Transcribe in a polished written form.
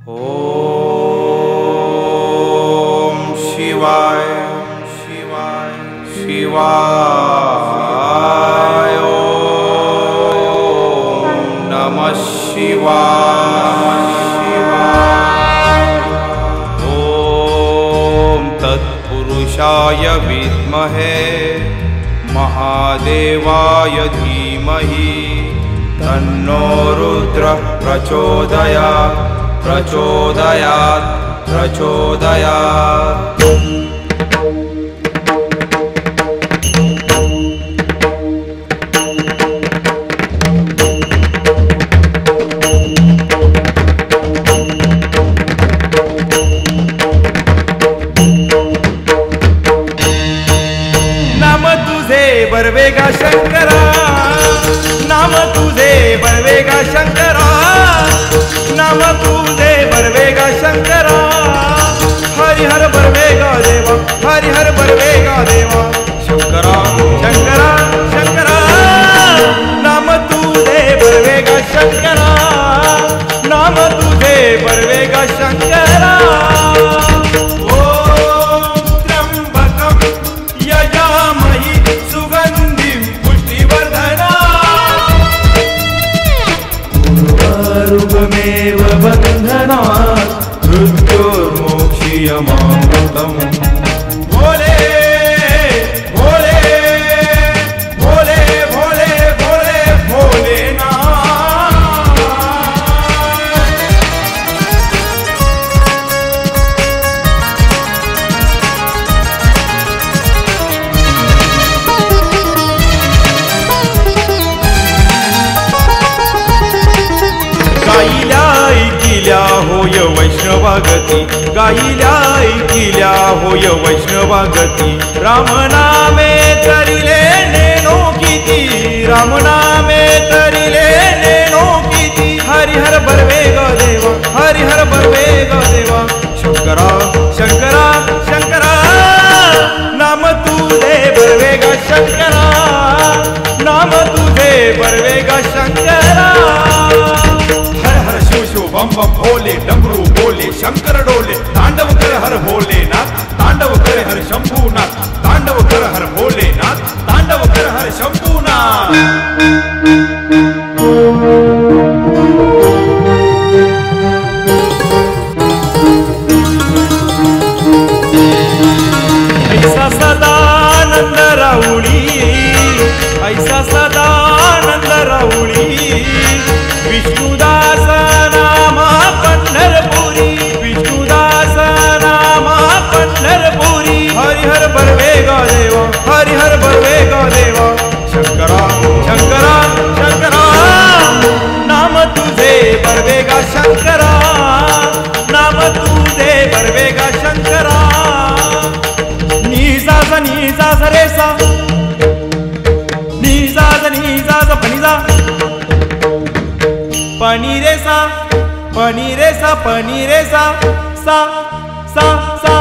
ओम शिवाय शिवाय शिवाय ओम नमः शिवाय ओम तत्पुरुषाय विद्महे महादेवाय धीमहि तन्नो रुद्रः प्रचोदयात् प्रचोदयात् प्रचोदयात्। नाम तुझे बर्वेगा शंकरा, नाम तुझे बर्वेगा शंकरा, नाम तुझे बर्वेगा शंकरा। हरिहर बर्वेगा देवा, हरिहर बर्वेगा देवा। शंकरा शंकरा शंकरा, नाम तुझे बर्वेगा शंकरा, नाम तुझे बर्वेगा शंकरा। रूपमेव बन्धनात् मृत्योर्मोक्षीयमामृतम्। भोले भोले भोले भोले भोले भोलेनाथ। गायिल्या ऐकिल्या होय वैष्णवागती, गायिल्या ऐकिल्या होय वैष्णवागती। रामनामे तरिले नेनो किती, रामनामे तरिले नेनो किती। हरिहर बर्वेगा देवा, हरिहर बर्वेगा देवा। शंकरा शंकरा शंकरा, नाम तुझे बर्वेगा शंकरा, नाम तुझे बर्वेगा शंकरा। हर हर शिव शिव बम बम भोले, डमरू बोले शंकर डोले। तांडव कर हर भोलेनाथ, तांडव कर हर शंभूनाथ, तांडव कर हर भोलेनाथ, तांडव कर हर शंभूनाथ। ऐसा सदानंद राहुली, ऐसा सदानंद राहुली। विष्णुदास नामा पंढरपुरी, विष्णुदास नामा पंढरपुरी। हरिहर बर्वेगा देवा, हरिहर बर्वेगा देवा। शंकरा शंकरा शंकरा, नाम तुझे बर्वेगा शंकरा, नाम तुझे बर्वेगा शंकरा। निजाज निजाज रेसा, निजाज निजाज पनिजा, पनीरेसा पनीरेसा पनीरेसा सा सा सा।